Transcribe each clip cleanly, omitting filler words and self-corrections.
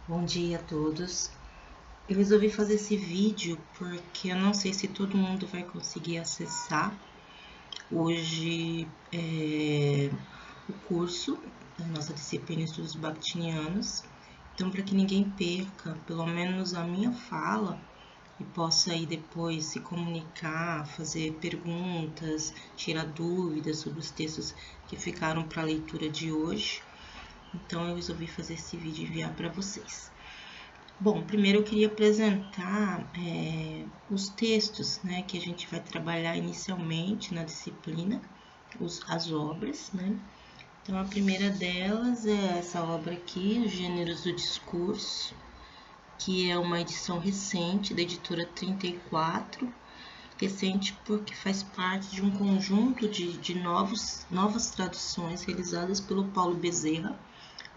Bom dia a todos. Eu resolvi fazer esse vídeo porque eu não sei se todo mundo vai conseguir acessar hoje o curso da nossa disciplina Estudos Bakhtinianos. Então, para que ninguém perca, pelo menos a minha fala, e possa aí depois se comunicar, fazer perguntas, tirar dúvidas sobre os textos que ficaram para a leitura de hoje. Então, eu resolvi fazer esse vídeo e enviar para vocês. Bom, primeiro eu queria apresentar os textos, né, que a gente vai trabalhar inicialmente na disciplina, as obras, né? Então, a primeira delas é essa obra aqui, Os Gêneros do Discurso, que é uma edição recente da editora 34, recente porque faz parte de um conjunto de novas traduções realizadas pelo Paulo Bezerra.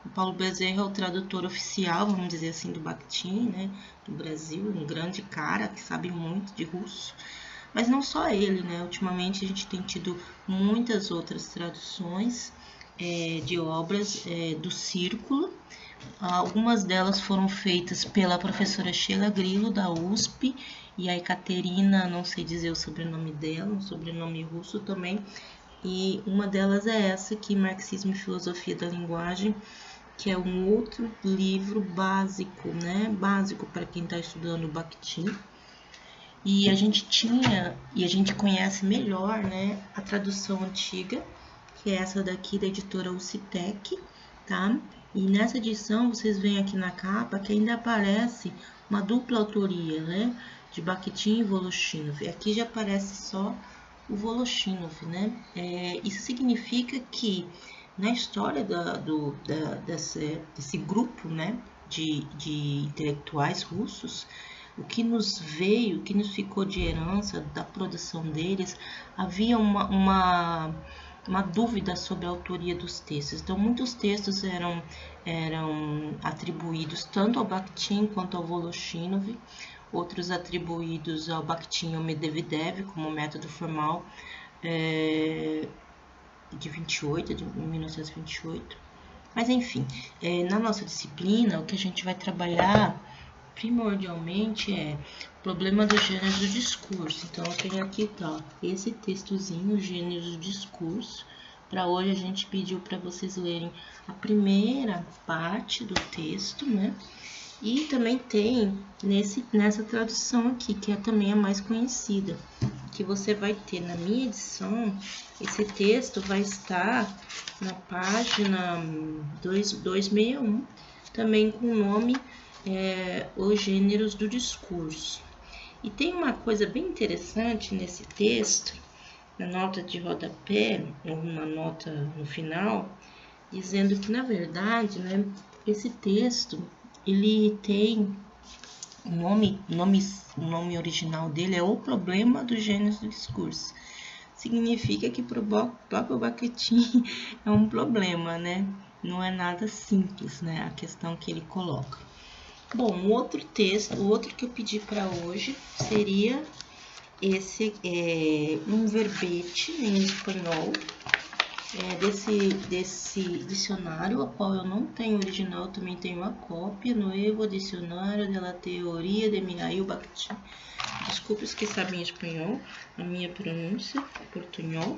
O Paulo Bezerra é o tradutor oficial, vamos dizer assim, do Bakhtin, né, do Brasil, um grande cara que sabe muito de russo. Mas não só ele, né? Ultimamente a gente tem tido muitas outras traduções de obras do Círculo. Algumas delas foram feitas pela professora Sheila Grillo, da USP, e a Ekaterina, não sei dizer o sobrenome dela, um sobrenome russo também. E uma delas é essa aqui, Marxismo e Filosofia da Linguagem, que é um outro livro básico, né? Básico para quem está estudando o Bakhtin. E a gente conhece melhor, né, a tradução antiga, que é essa daqui da editora Ucitec, tá? E nessa edição vocês veem aqui na capa que ainda aparece uma dupla autoria, né, de Bakhtin e Voloshinov. Aqui já aparece só o Voloshinov, né? Isso significa que na história desse grupo, né, de intelectuais russos, o que nos veio, o que nos ficou de herança da produção deles, havia uma dúvida sobre a autoria dos textos. Então, muitos textos eram atribuídos tanto ao Bakhtin quanto ao Voloshinov, outros atribuídos ao Bakhtin e ao Medvedev como método formal de 1928. Mas, enfim, na nossa disciplina, o que a gente vai trabalhar primordialmente é o problema dos gêneros do discurso. Então, eu tenho aqui, tá, esse textozinho, Gêneros do Discurso. Para hoje, a gente pediu para vocês lerem a primeira parte do texto, né? E também tem nessa tradução aqui, que é também a mais conhecida, que você vai ter na minha edição. Esse texto vai estar na página 261, também com o nome Os Gêneros do Discurso. E tem uma coisa bem interessante nesse texto, na nota de rodapé, ou uma nota no final, dizendo que, na verdade, né, esse texto ele tem o nome original dele é O Problema dos Gêneros do Discurso. Significa que para o próprio Bakhtin é um problema, né? Não é nada simples, né? A questão que ele coloca. Bom, o outro que eu pedi para hoje seria esse um verbete em espanhol, desse dicionário, a qual eu não tenho original, eu também tenho uma cópia, Nuevo Dicionário de la Teoria de Mikhail Bakhtin. Desculpe os que sabem espanhol, a minha pronúncia é portunhol,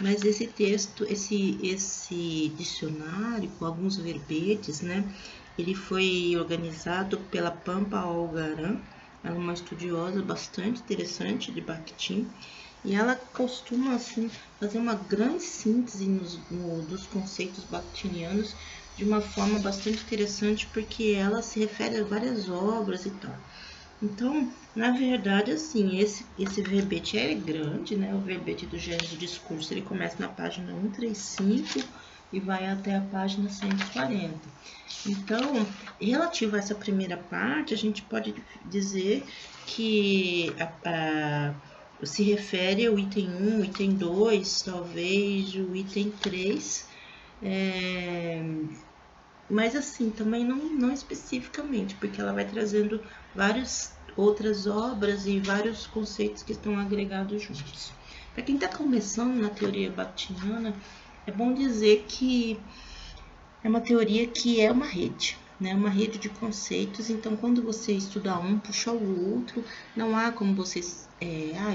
mas esse texto, esse dicionário com alguns verbetes, né, ele foi organizado pela Pampa Algaran, ela é uma estudiosa bastante interessante de Bakhtin, e ela costuma, assim, fazer uma grande síntese dos conceitos bakhtinianos de uma forma bastante interessante, porque ela se refere a várias obras e tal. Então, na verdade, assim, esse verbete é grande, né? O verbete do Gêneros do Discurso, ele começa na página 135 e vai até a página 140. Então, relativo a essa primeira parte, a gente pode dizer que se refere ao item 1, item 2, talvez o item 3, mas assim, também não especificamente, porque ela vai trazendo várias outras obras e vários conceitos que estão agregados juntos. Para quem está começando na teoria bakhtiniana, é bom dizer que é uma teoria que é uma rede, né? Uma rede de conceitos. Então, quando você estuda um, puxa o outro, não há como você,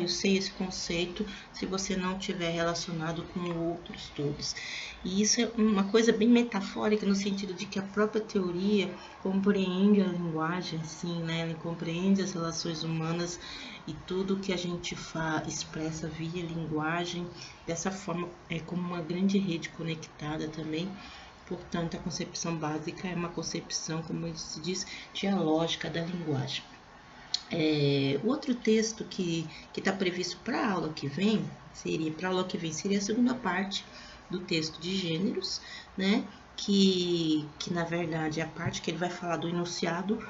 eu sei esse conceito se você não tiver relacionado com outros todos. E isso é uma coisa bem metafórica no sentido de que a própria teoria compreende a linguagem, assim, né? Ele compreende as relações humanas e tudo que a gente expressa via linguagem, dessa forma, como uma grande rede conectada também. Portanto, a concepção básica é uma concepção, como se diz, dialógica da linguagem. O outro texto que está previsto para a aula que vem, seria a segunda parte do texto de gêneros, né? Que na verdade é a parte que ele vai falar do enunciado,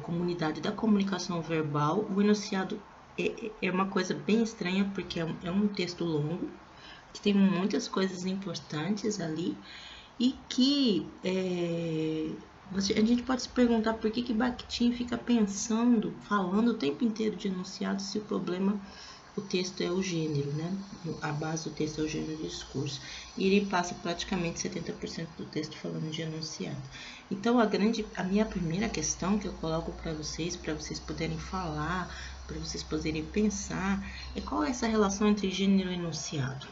comunidade da comunicação verbal. O enunciado é uma coisa bem estranha, porque é um texto longo, que tem muitas coisas importantes ali, e que a gente pode se perguntar por que Bakhtin fica falando o tempo inteiro de enunciado, se o texto é o gênero, né? A base do texto é o gênero do discurso. E ele passa praticamente 70% do texto falando de enunciado. Então, a minha primeira questão que eu coloco para vocês poderem falar, para vocês poderem pensar, é qual é essa relação entre gênero e enunciado?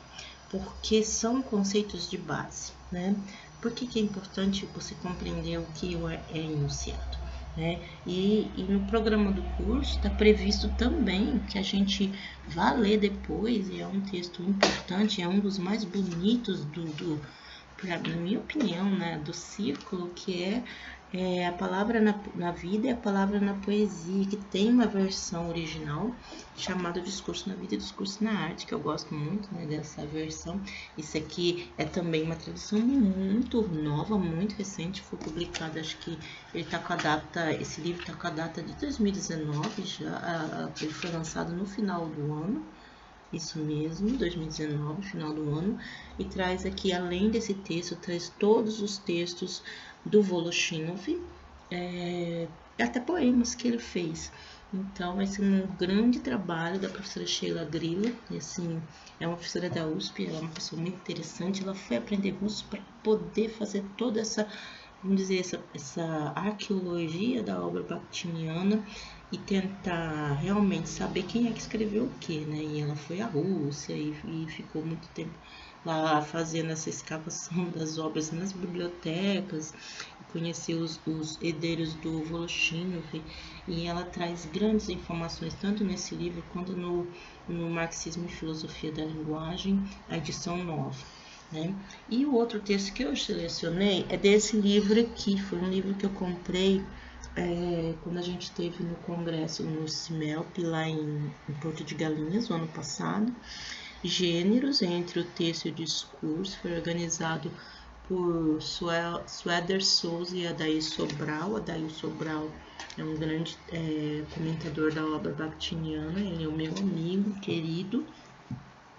Porque são conceitos de base, né? Por que é importante você compreender o que é enunciado, né? E no programa do curso está previsto também que a gente vá ler depois, e é um texto importante, é um dos mais bonitos na minha opinião, né, do círculo, que é a palavra na vida e a palavra na poesia, que tem uma versão original chamada Discurso na Vida e Discurso na Arte, que eu gosto muito, né, dessa versão. Isso aqui é também uma tradução muito nova, muito recente, foi publicado, acho que esse livro está com a data de 2019, ele foi lançado no final do ano. Isso mesmo, 2019, final do ano, e traz aqui, além desse texto, traz todos os textos do Voloshinov, até poemas que ele fez. Então, esse é um grande trabalho da professora Sheila Grilla, e, assim, é uma professora da USP, ela é uma pessoa muito interessante, ela foi aprender russo para poder fazer toda essa, vamos dizer, essa arqueologia da obra bakhtiniana, e tentar realmente saber quem é que escreveu o que, né? E ela foi à Rússia e ficou muito tempo lá fazendo essa escavação das obras nas bibliotecas, conheceu os herdeiros do Voloshinov, e ela traz grandes informações, tanto nesse livro quanto no Marxismo e Filosofia da Linguagem, a edição nova. Né? E o outro texto que eu selecionei é desse livro aqui, foi um livro que eu comprei quando a gente esteve no congresso no CIMELP, lá em Porto de Galinhas, no ano passado. Gêneros entre o texto e o discurso, foi organizado por Sueder Souza e Adair Sobral. Adair Sobral é um grande comentador da obra bakhtiniana, ele é o meu amigo querido.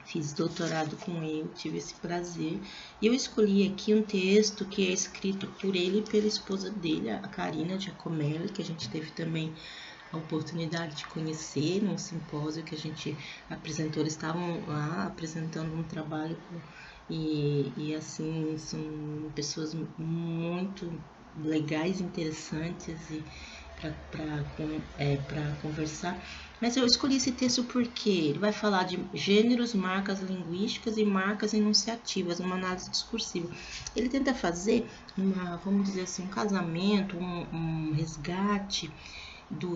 Fiz doutorado com ele, tive esse prazer. E eu escolhi aqui um texto que é escrito por ele e pela esposa dele, a Karina Giacomelli, que a gente teve também a oportunidade de conhecer num simpósio que a gente apresentou. Eles estavam lá apresentando um trabalho e assim, são pessoas muito legais, interessantes e para conversar. Mas eu escolhi esse texto porque ele vai falar de gêneros, marcas linguísticas e marcas enunciativas, uma análise discursiva. Ele tenta fazer vamos dizer assim, um casamento, um resgate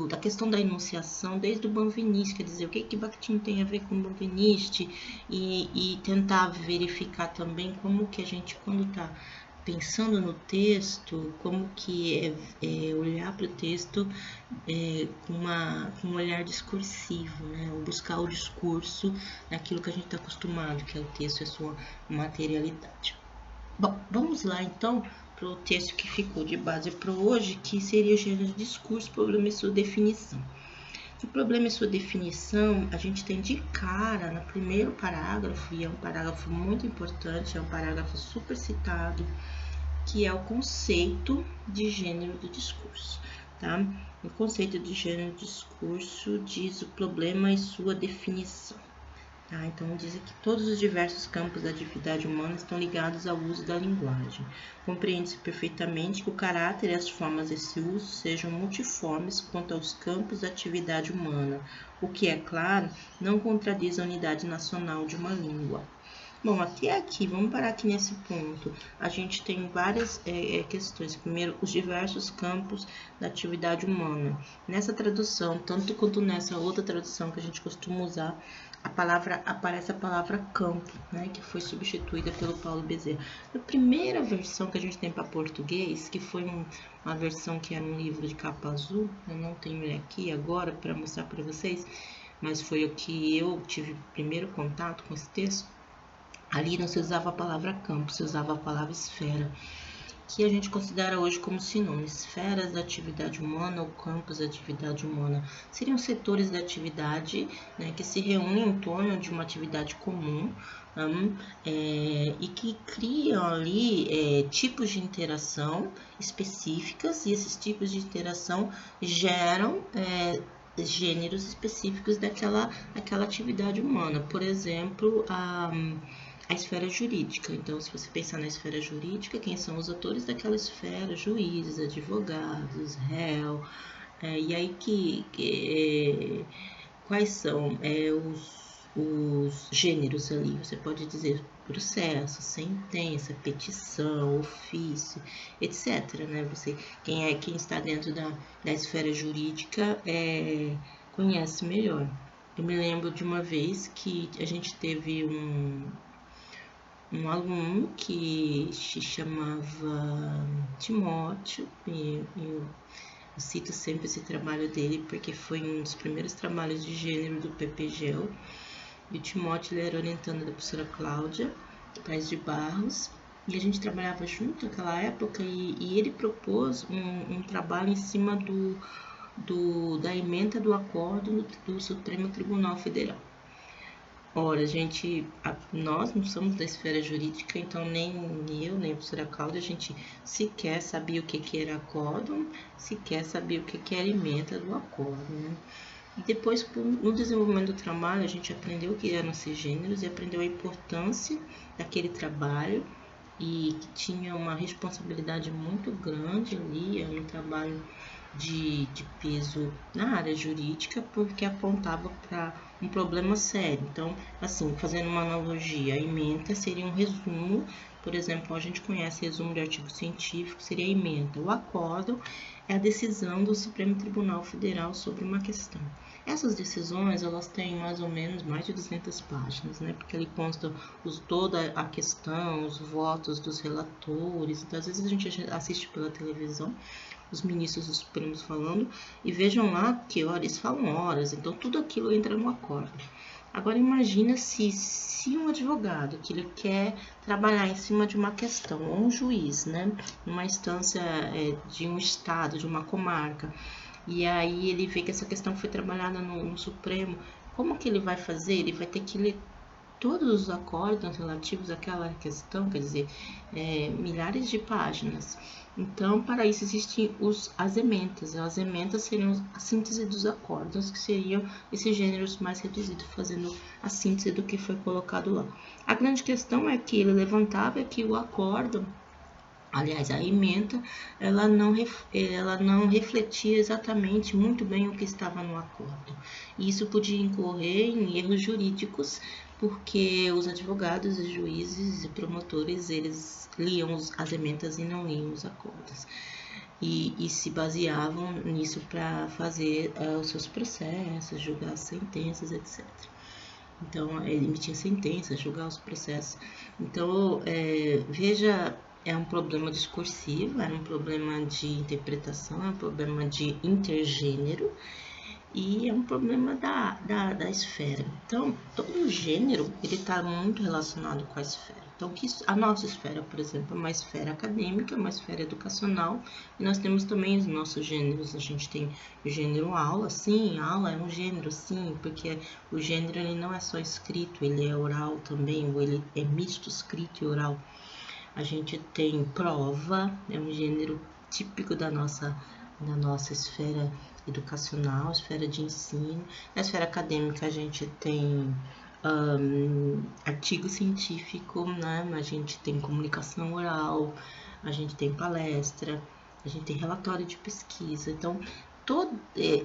da questão da enunciação desde o Benveniste, quer dizer, o que Bakhtin tem a ver com o Benveniste, e tentar verificar também como que a gente, quando está pensando no texto, como que é olhar para o texto com um olhar discursivo, né? Ou buscar o discurso naquilo que a gente está acostumado, que é o texto e a sua materialidade. Bom, vamos lá então para o texto que ficou de base para hoje, que seria o gênero de discurso, problema e sua definição. O problema e sua definição, a gente tem de cara no primeiro parágrafo, e é um parágrafo muito importante, é um parágrafo super citado, que é o conceito de gênero do discurso, tá? O conceito de gênero do discurso diz o problema e sua definição. Tá? Então, diz que todos os diversos campos da atividade humana estão ligados ao uso da linguagem. Compreende-se perfeitamente que o caráter e as formas desse uso sejam multiformes quanto aos campos da atividade humana, o que, é claro, não contradiz a unidade nacional de uma língua. Bom, até aqui, vamos parar aqui nesse ponto. A gente tem várias questões. Primeiro, os diversos campos da atividade humana. Nessa tradução, tanto quanto nessa outra tradução que a gente costuma usar, aparece a palavra campo, né, que foi substituída pelo Paulo Bezerra. A primeira versão que a gente tem para português, que foi uma versão que era um livro de capa azul, eu não tenho ele aqui agora para mostrar para vocês, mas foi o que eu tive primeiro contato com esse texto. Ali não se usava a palavra campo, se usava a palavra esfera, que a gente considera hoje como sinônimo. Esferas da atividade humana ou campos da atividade humana seriam setores da atividade, né, que se reúnem em torno de uma atividade comum, e que criam ali tipos de interação específicas, e esses tipos de interação geram gêneros específicos daquela atividade humana. Por exemplo, a esfera jurídica. Então, se você pensar na esfera jurídica, quem são os atores daquela esfera? Juízes, advogados, réu. E aí quais são os gêneros ali? Você pode dizer processo, sentença, petição, ofício, etc. Né? Quem está dentro da esfera jurídica conhece melhor. Eu me lembro de uma vez que a gente teve um aluno que se chamava Timóteo, e eu cito sempre esse trabalho dele porque foi um dos primeiros trabalhos de gênero do PPGEL, e o Timóteo ele era orientando da professora Cláudia Paes de Barros, e a gente trabalhava junto naquela época, e ele propôs um trabalho em cima da ementa do acordo do Supremo Tribunal Federal. Ora, nós não somos da esfera jurídica, então nem eu, nem a professora Cláudia, a gente sequer sabia o que era acórdão, sequer sabia o que era ementa do acórdão, né? E depois, no desenvolvimento do trabalho, a gente aprendeu o que eram esses gêneros e aprendeu a importância daquele trabalho, e que tinha uma responsabilidade muito grande ali, era um trabalho de peso na área jurídica, porque apontava para um problema sério. Então, assim, fazendo uma analogia, a ementa seria um resumo, por exemplo, a gente conhece resumo de artigo científico, seria a ementa. O acórdão é a decisão do Supremo Tribunal Federal sobre uma questão. Essas decisões, elas têm mais ou menos mais de 200 páginas, né? Porque ali consta toda a questão, os votos dos relatores. Então, às vezes a gente assiste pela televisão os ministros dos Supremos falando, e vejam lá que eles falam horas, então tudo aquilo entra no acordo. Agora imagina se um advogado que ele quer trabalhar em cima de uma questão, ou um juiz, né, numa instância de um estado, de uma comarca, e aí ele vê que essa questão foi trabalhada no Supremo, como que ele vai fazer? Ele vai ter que ler todos os acórdãos relativos àquela questão, quer dizer, milhares de páginas. Então, para isso existem as ementas. As ementas seriam a síntese dos acórdãos, que seriam esses gêneros mais reduzidos, fazendo a síntese do que foi colocado lá. A grande questão é que ele levantava que o acórdão, aliás, a ementa, ela não refletia exatamente muito bem o que estava no acordo. E isso podia incorrer em erros jurídicos, porque os advogados, os juízes e promotores, eles liam as ementas e não liam os acordos. E se baseavam nisso para fazer os seus processos, julgar as sentenças, etc. Então, ele emitia sentenças, julgar os processos. Então, veja, é um problema discursivo, é um problema de interpretação, é um problema de intergênero, e é um problema da esfera. Então, todo gênero, ele está muito relacionado com a esfera. Então, a nossa esfera, por exemplo, é uma esfera acadêmica, uma esfera educacional, e nós temos também os nossos gêneros. A gente tem o gênero aula, sim, aula é um gênero, sim, porque o gênero ele não é só escrito, ele é oral também, ou ele é misto escrito e oral. A gente tem prova, é um gênero típico da nossa esfera educacional, esfera de ensino. Na esfera acadêmica a gente tem artigo científico, né? A gente tem comunicação oral, a gente tem palestra, a gente tem relatório de pesquisa. Então,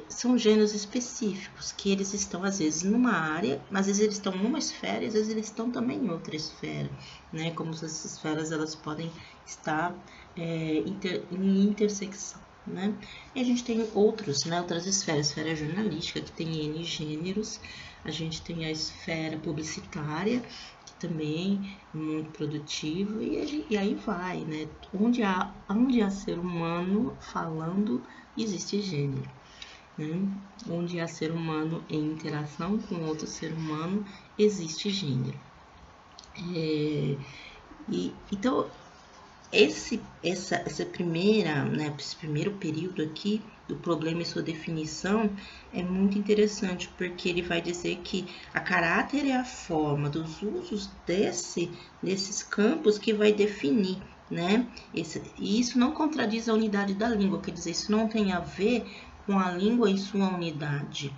são gêneros específicos que eles estão às vezes numa área, às vezes eles estão numa esfera, às vezes eles estão também em outra esfera, né? Como essas esferas elas podem estar em intersecção, né? E a gente tem outras esferas, a esfera jornalística que tem N gêneros, a gente tem a esfera publicitária que também é muito produtivo e aí vai, né? Onde há ser humano falando, existe gênero, né? Onde há ser humano em interação com outro ser humano, existe gênero. Então, essa primeira, né, esse primeiro período aqui do problema e sua definição é muito interessante, porque ele vai dizer que a caráter é a forma dos usos desses campos que vai definir, né? E isso não contradiz a unidade da língua, quer dizer, isso não tem a ver com a língua em sua unidade.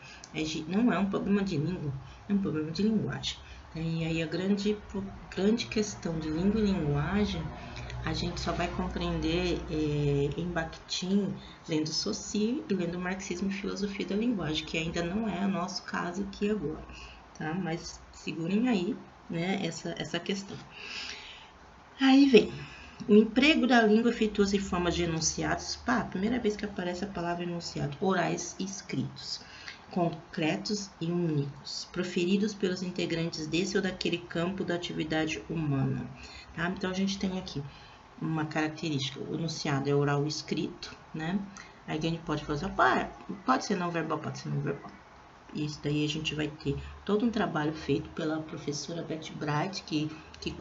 Não é um problema de língua, é um problema de linguagem. E aí a grande questão de língua e linguagem a gente só vai compreender em Bakhtin lendo Saussure e lendo Marxismo e Filosofia da Linguagem, que ainda não é o nosso caso aqui agora, tá? Mas segurem aí, né, essa questão. Aí vem, o emprego da língua efetua-se em formas de enunciados, primeira vez que aparece a palavra enunciado, orais e escritos, concretos e únicos, proferidos pelos integrantes desse ou daquele campo da atividade humana, tá? Então a gente tem aqui uma característica, o enunciado é oral escrito, né? Aí a gente pode fazer, pode ser não verbal, pode ser não verbal. Isso daí a gente vai ter todo um trabalho feito pela professora Beth Bright, que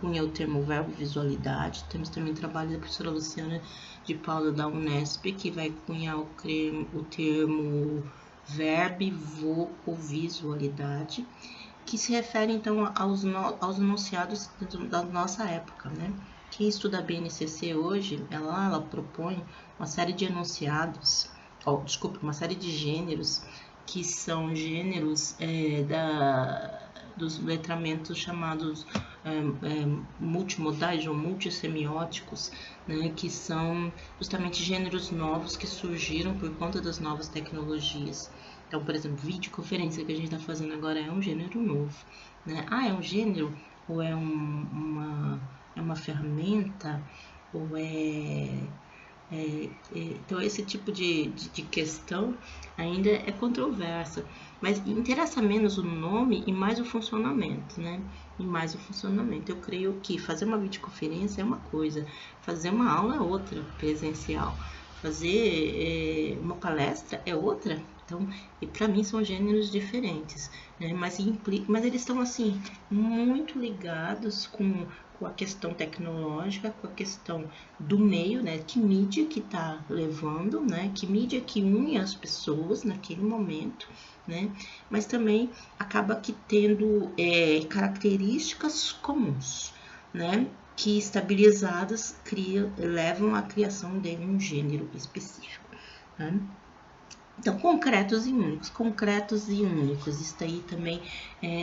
cunha o termo verbo-visualidade. Temos também o trabalho da professora Luciana de Paula da Unesp, que vai cunhar o termo verbo-visualidade, que se refere então aos enunciados da nossa época, né? Quem estuda a BNCC hoje, ela propõe uma série de enunciados, uma série de gêneros, que são gêneros dos letramentos chamados multimodais ou multissemióticos, né, que são justamente gêneros novos que surgiram por conta das novas tecnologias. Então, por exemplo, videoconferência que a gente está fazendo agora é um gênero novo, né? É um gênero ou é uma ferramenta ou então esse tipo de questão ainda é controversa, mas interessa menos o nome e mais o funcionamento, né? E mais o funcionamento. Eu creio que fazer uma videoconferência é uma coisa, fazer uma aula é outra, presencial. Fazer uma palestra é outra. Então, e para mim são gêneros diferentes, né? Mas eles estão assim muito ligados com a questão tecnológica, com a questão do meio, né? Que mídia que está levando, né? Que mídia que une as pessoas naquele momento, né? Mas também acaba que tendo características comuns, né? Que estabilizadas levam à criação de um gênero específico, né? Então, concretos e únicos, isso aí também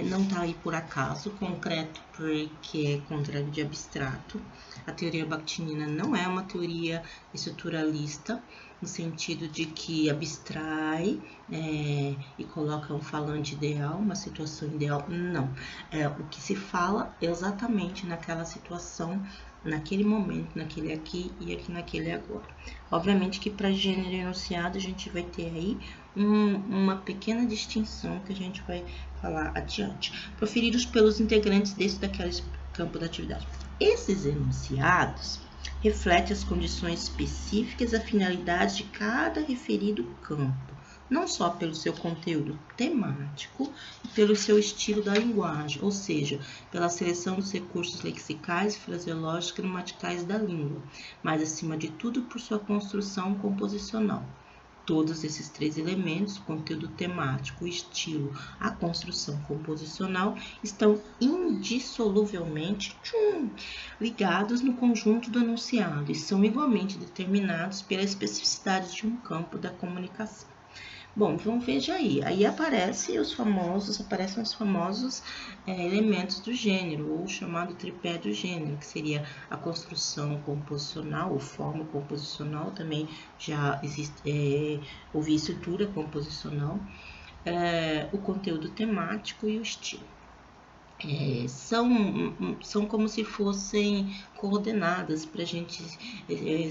não está aí por acaso, concreto porque é contrário de abstrato. A teoria bakhtiniana não é uma teoria estruturalista, no sentido de que abstrai e coloca um falante ideal, uma situação ideal, não. O que se fala exatamente naquela situação, naquele momento, naquele aqui e aqui naquele agora. Obviamente que para gênero enunciado a gente vai ter aí uma pequena distinção que a gente vai falar adiante. Proferidos pelos integrantes desse daquele campo da atividade. Esses enunciados refletem as condições específicas e a finalidade de cada referido campo, não só pelo seu conteúdo temático e pelo seu estilo da linguagem, ou seja, pela seleção dos recursos lexicais, fraseológicos e gramaticais da língua, mas acima de tudo por sua construção composicional. Todos esses três elementos, o conteúdo temático, o estilo, a construção composicional, estão indissoluvelmente ligados no conjunto do enunciado e são igualmente determinados pela especificidade de um campo da comunicação. Bom, então veja aí aparecem os famosos elementos do gênero, ou chamado tripé do gênero, que seria a construção composicional, ou forma composicional, também já existe, houve estrutura composicional, o conteúdo temático e o estilo. São como se fossem coordenadas para a gente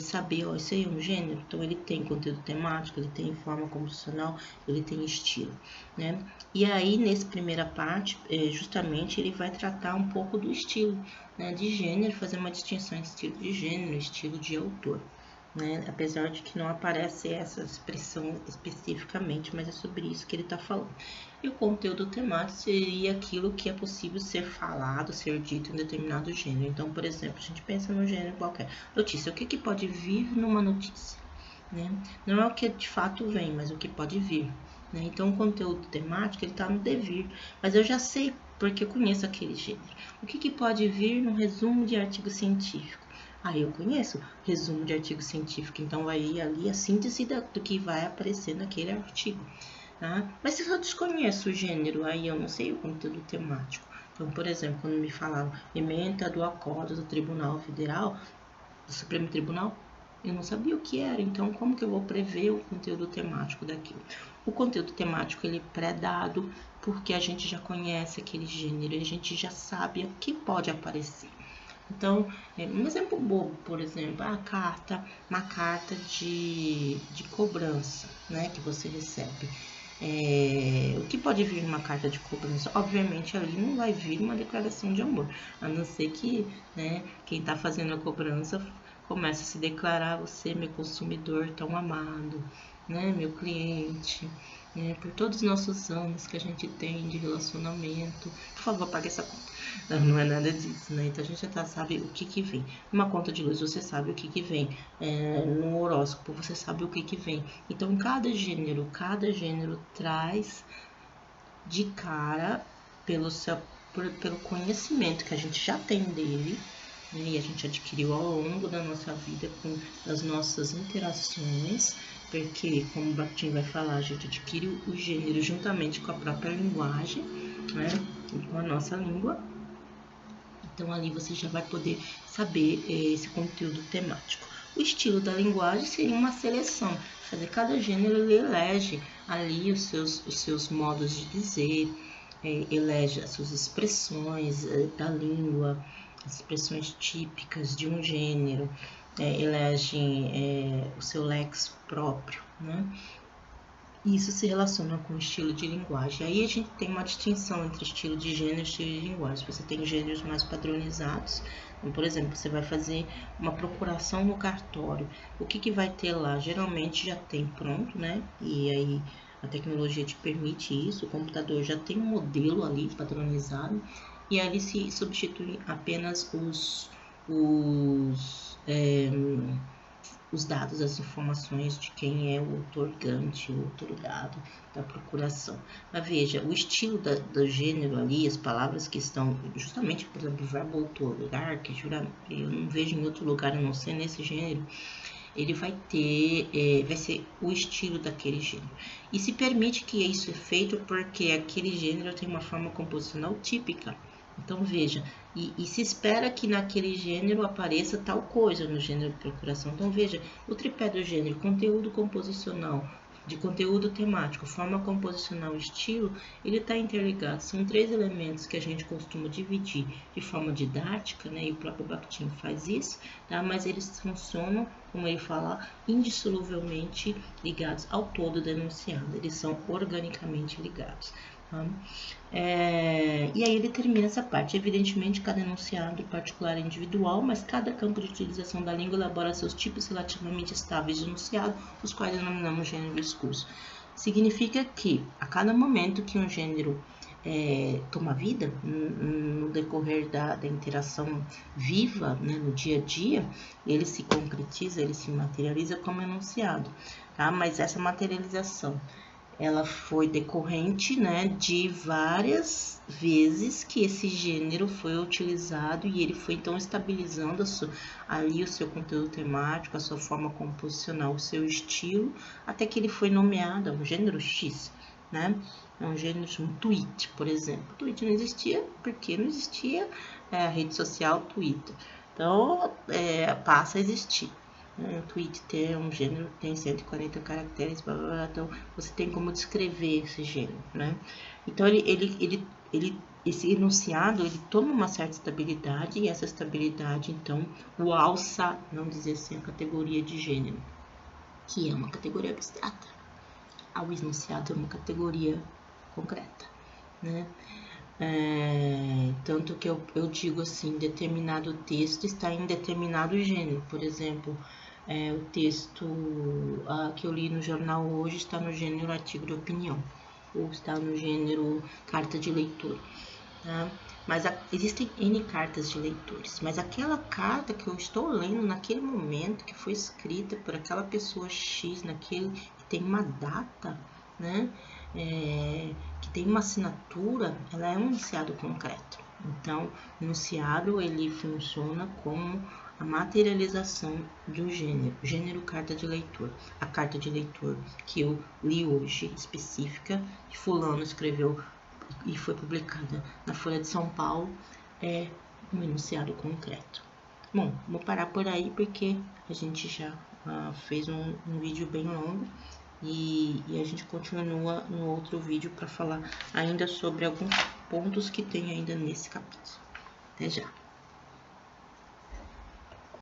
saber, ó, isso aí é um gênero, então ele tem conteúdo temático, ele tem forma composicional, ele tem estilo, né? E aí, nessa primeira parte, justamente ele vai tratar um pouco do estilo, né, de gênero, fazer uma distinção entre estilo de gênero e estilo de autor. Né? Apesar de que não aparece essa expressão especificamente, mas é sobre isso que ele está falando. E o conteúdo temático seria aquilo que é possível ser falado, ser dito em determinado gênero. Então, por exemplo, a gente pensa num gênero qualquer. Notícia, o que pode vir numa notícia? Né? Não é o que de fato vem, mas o que pode vir. Né? Então, o conteúdo temático está no devir, mas eu já sei porque eu conheço aquele gênero. O que pode vir no resumo de artigo científico? Aí eu conheço resumo de artigo científico, então vai ir ali a síntese do que vai aparecer naquele artigo. Tá? Mas se eu desconheço o gênero, aí eu não sei o conteúdo temático. Então, por exemplo, quando me falaram ementa do acordo do Tribunal Federal, do Supremo Tribunal, eu não sabia o que era, então como que eu vou prever o conteúdo temático daquilo? O conteúdo temático ele é pré-dado porque a gente já conhece aquele gênero, a gente já sabe o que pode aparecer. Então, um exemplo bobo, por exemplo, uma carta de cobrança, né, que você recebe. O que pode vir numa carta de cobrança? Obviamente, ali não vai vir uma declaração de amor, a não ser que, né, quem está fazendo a cobrança comece a se declarar: você, meu consumidor tão amado, né, meu cliente, por todos os nossos anos que a gente tem de relacionamento, por favor, pague essa conta. Não é nada disso, né? Então a gente já sabe o que vem. Numa conta de luz você sabe o que vem. No horóscopo você sabe o que vem. Então cada gênero traz de cara pelo conhecimento que a gente já tem dele, né? E a gente adquiriu ao longo da nossa vida com as nossas interações, porque, como o Bakhtin vai falar, a gente adquire o gênero juntamente com a própria linguagem, né? Com a nossa língua. Então, ali você já vai poder saber esse conteúdo temático. O estilo da linguagem seria uma seleção. Quer dizer, cada gênero ele elege ali os seus modos de dizer, elege as suas expressões da língua, as expressões típicas de um gênero, elege o seu léxico próprio, né? Isso se relaciona com o estilo de linguagem. Aí a gente tem uma distinção entre estilo de gênero e estilo de linguagem. Você tem gêneros mais padronizados. Então, por exemplo, você vai fazer uma procuração no cartório. O que vai ter lá? Geralmente já tem pronto, né? E aí a tecnologia te permite isso. O computador já tem um modelo ali padronizado. E ali se substituem apenas os dados, as informações de quem é o otorgante, o otorgado da procuração. Mas veja, o estilo do gênero ali, as palavras que estão, justamente, por exemplo, o verbo otorgar, que eu não vejo em outro lugar a não ser nesse gênero, ele vai ser o estilo daquele gênero. E se permite que isso é feito porque aquele gênero tem uma forma composicional típica. Então, veja, e se espera que naquele gênero apareça tal coisa no gênero de procuração. Então, veja, o tripé do gênero, conteúdo composicional, de conteúdo temático, forma composicional e estilo, ele está interligado. São três elementos que a gente costuma dividir de forma didática, né? E o próprio Bakhtin faz isso, tá? Mas eles funcionam, como ele fala, indissoluvelmente ligados ao todo do enunciado. Eles são organicamente ligados. Tá? E aí ele termina essa parte. Evidentemente, cada enunciado particular é individual, mas cada campo de utilização da língua elabora seus tipos relativamente estáveis de enunciado, os quais denominamos gênero e discurso. Significa que, a cada momento que um gênero toma vida, no decorrer da interação viva, né, no dia a dia, ele se concretiza, ele se materializa como enunciado. Tá? Mas essa materialização ela foi decorrente, né, de várias vezes que esse gênero foi utilizado e ele foi então estabilizando ali o seu conteúdo temático, a sua forma composicional, o seu estilo, até que ele foi nomeado, um gênero X, né? É um gênero, um tweet, por exemplo. O tweet não existia porque não existia a rede social Twitter. Então, passa a existir. Um tweet tem um gênero, tem 140 caracteres, blá, blá, blá, então você tem como descrever esse gênero, né? Então, esse enunciado, ele toma uma certa estabilidade, e essa estabilidade, então, o alça, não dizer assim, a categoria de gênero, que é uma categoria abstrata. Ao enunciado é uma categoria concreta, né? Tanto que eu digo assim, determinado texto está em determinado gênero. Por exemplo, o texto que eu li no jornal hoje está no gênero artigo de opinião, ou está no gênero carta de leitor. Tá? Mas existem N cartas de leitores, mas aquela carta que eu estou lendo naquele momento, que foi escrita por aquela pessoa X, que tem uma data, né? Que tem uma assinatura, ela é um enunciado concreto. Então, o enunciado, ele funciona como a materialização de um gênero carta de leitor. A carta de leitor que eu li hoje, específica, que fulano escreveu e foi publicada na Folha de São Paulo, é um enunciado concreto. Bom, vou parar por aí porque a gente já fez um vídeo bem longo e a gente continua no outro vídeo para falar ainda sobre alguns pontos que tem ainda nesse capítulo. Até já!